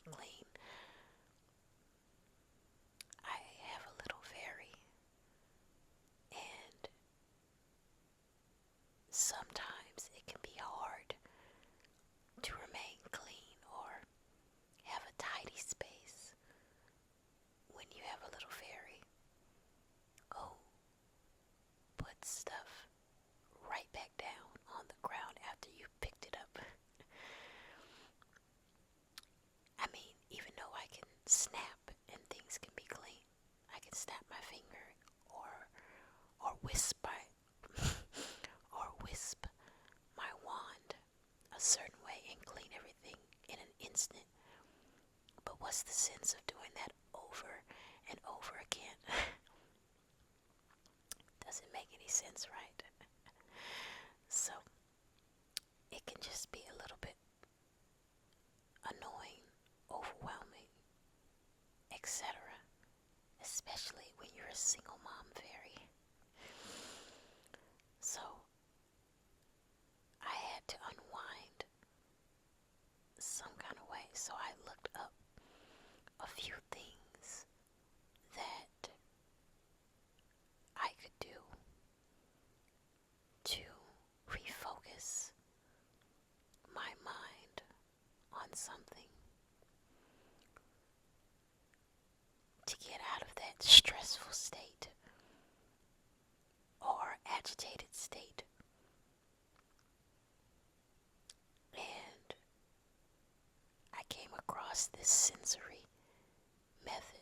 stay clean. I have a little fairy, and sometimes it can be hard to remain clean or have a tidy space when you have a little fairy. Oh, put stuff right back down on the ground after you picked it up. I mean, even though I can snap and things can be clean, I can snap my finger or wisp my wand a certain way and clean everything in an instant. But what's the sense of doing that over and over again? Doesn't make any sense, right? So it can just be a little bit annoying, overwhelming, etc. Especially when you're a single mom fairy. So I had to unwind some kind of way. So I looked up a few things that I could do to refocus my mind on something, to get out of that stressful state or agitated state. And I came across this sensory method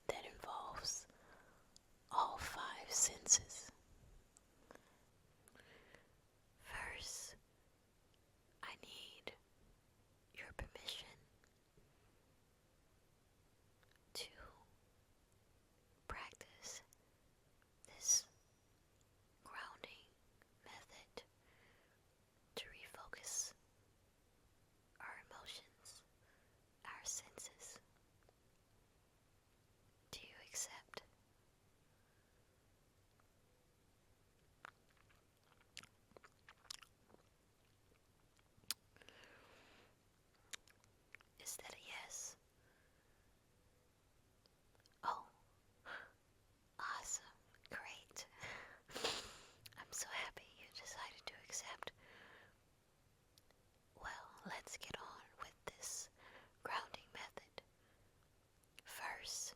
that involves all 5 senses. First, I need your permission to practice this grounding method to refocus our emotions, our senses. Do you accept? Is that a yes? Oh, awesome, great. I'm so happy you decided to accept. Well, let's get on with this grounding method. First,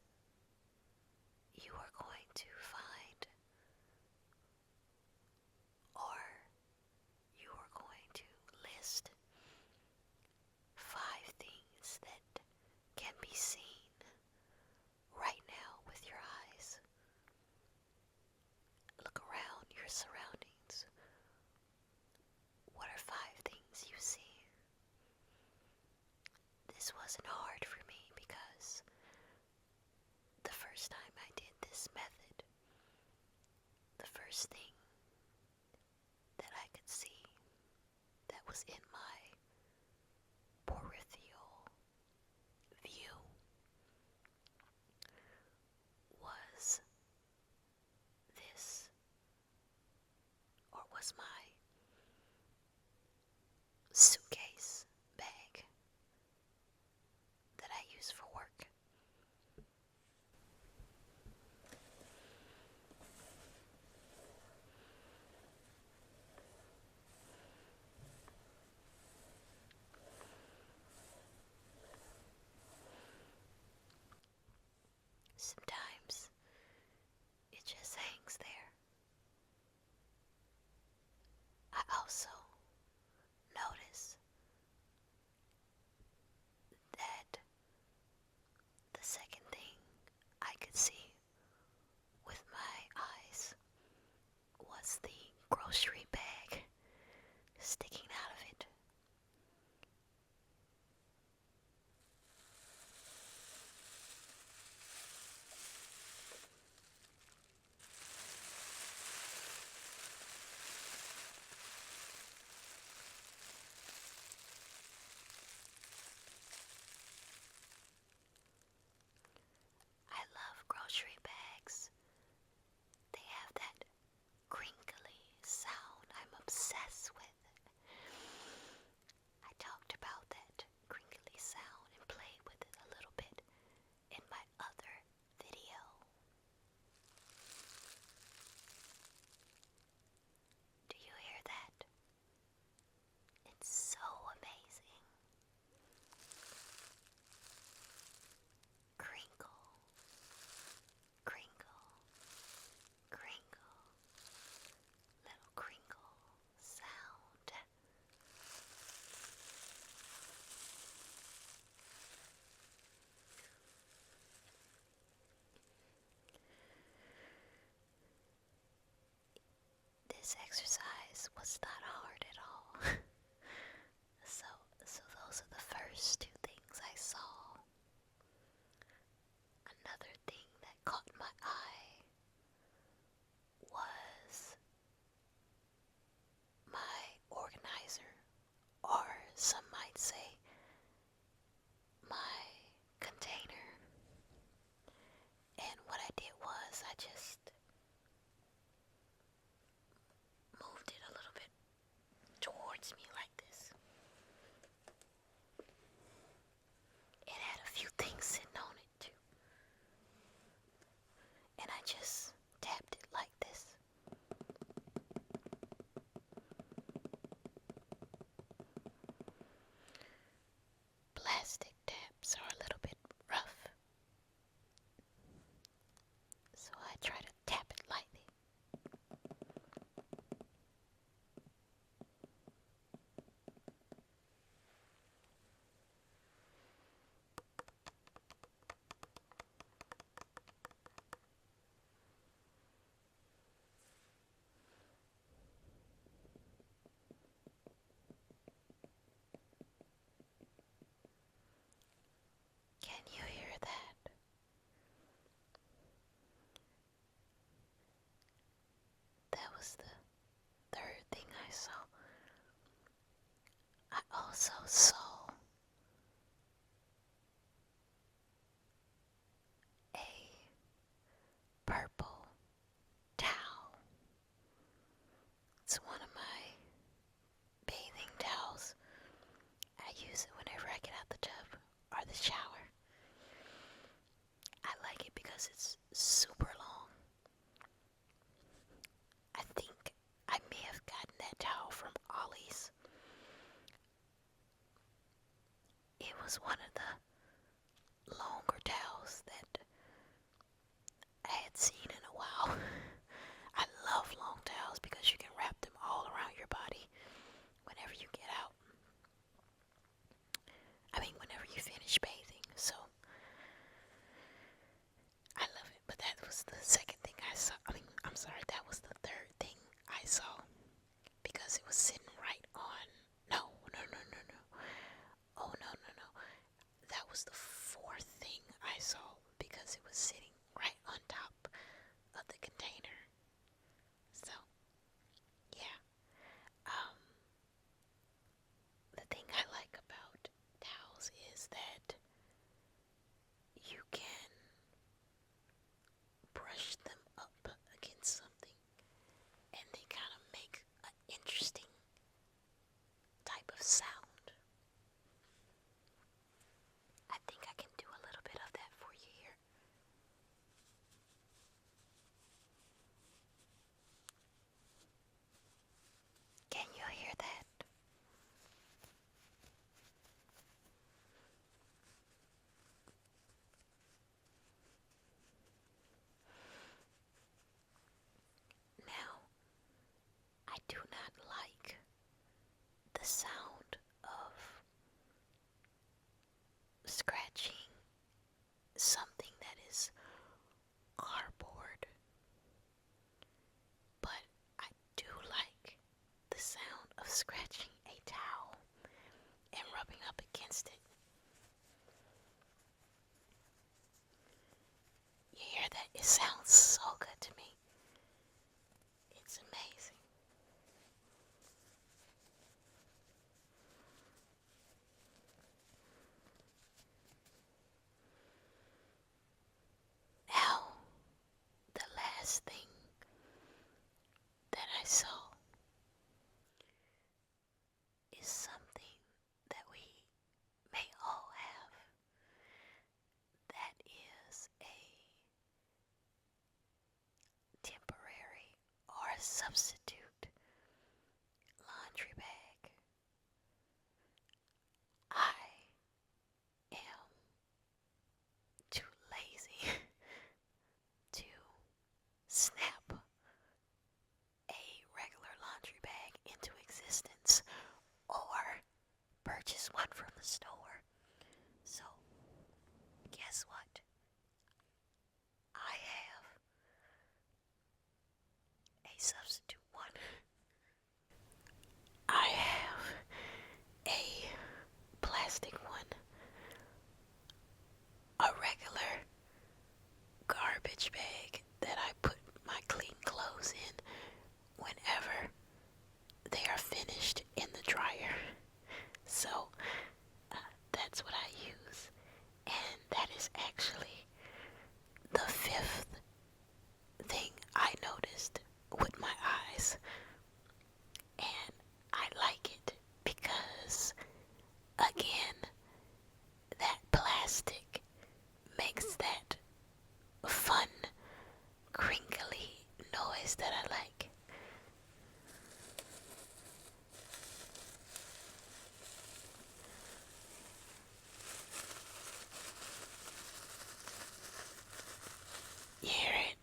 you are going to find, or you are going to list 5 things that can be seen right now with your eyes. Look around your surroundings. What are 5 things you see? This wasn't hard for me because the first time I did this method, the first thing that I could see that was in my peripheral view was this, or was my suitcase bag that I use for work. this exercise was not hard at all. so, so those are the first two things I saw. Another thing that caught my eye was my organizer, or some might say my container. And what I did was I just moved it a little bit towards me like this. It had a few things sitting on it too. And I just tapped it like this. Plastic taps are a little bit rough, so I try to tap it lightly. Can you hear that? That was the third thing I saw. I also saw a purple towel. It's one of my bathing towels. I use it whenever I get out the tub or the shower. I like it because it's super long. I think I may have gotten that towel from Ollie's. It was one of the longer towels that I had seen in a while. I love long towels because you can wrap them all around your body whenever you get out. Whenever you finish bathing. So, I love it. But that was the second thing I saw. That was the third thing I saw. Because it was sitting right on. No. Oh, no. That was the fourth thing I saw. Because it was sitting right on top of the container. So, yeah. The thing I like about towels is that you can brush them up against something and they kind of make an interesting type of sound. I think I can do a little bit of that for you here. Can you hear that? Now, I do not like the sound of scratching something that is cardboard, but I do like the sound of scratching a towel and rubbing up against it. You hear that? It sounds so good to me. It's amazing. Now, the last thing that I saw is something that we may all have. That is a temporary or a substitute laundry bag. I am too lazy to snap a regular laundry bag into existence or purchase one from the store. So, guess what? I have a substitute one. garbage bag that I put my clean clothes in whenever they are finished in the dryer. So that's what I use. And that is actually the fifth thing I noticed with my eyes. And I like it because, again, that plastic makes that fun, crinkly noise that I like. You hear it?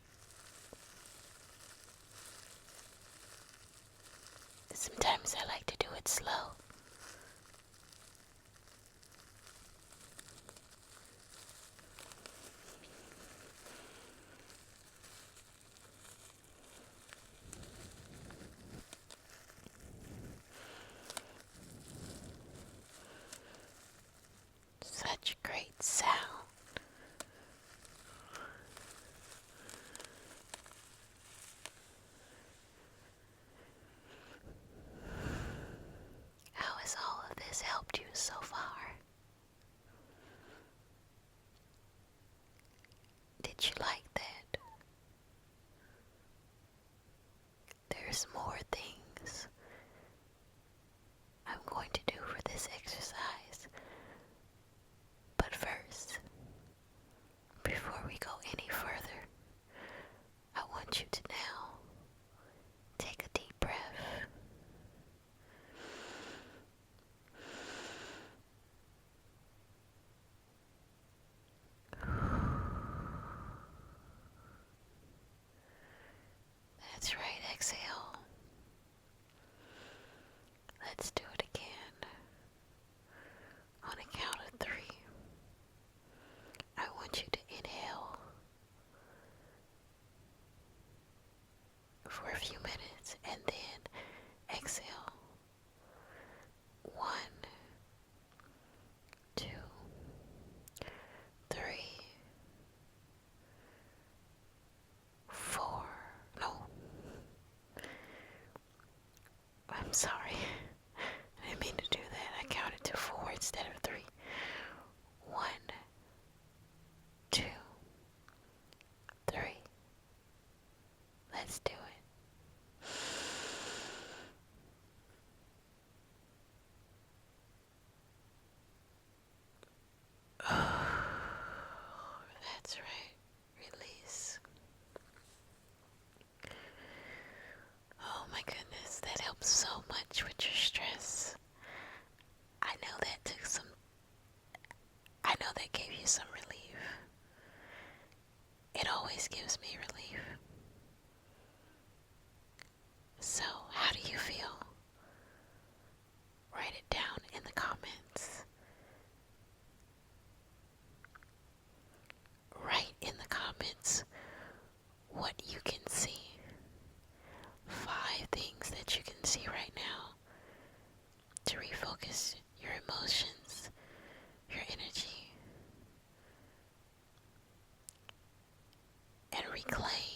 Sometimes I like to do it slow. Such great sound. How has all of this helped you so far? Did you like that? There's more things I'm going to do for this exercise. But first, before we go any further, I want you to now take a deep breath. That's right, exhale. Let's do it again. On a count of 3, I want you to inhale for a few minutes and then exhale. 1, 2, 3, 4. No. I'm sorry. I didn't mean to do that. I counted to 4 instead of 3. 1, 2, 3. Let's do it. That's right. Release. Oh my goodness, that helps so much with your stress. I know that gave you some relief. It always gives me relief. So, how do you feel? Write it down in the comments. Write in the comments what you can see. 5 things that you can see right now to refocus your emotions, your energy, and reclaim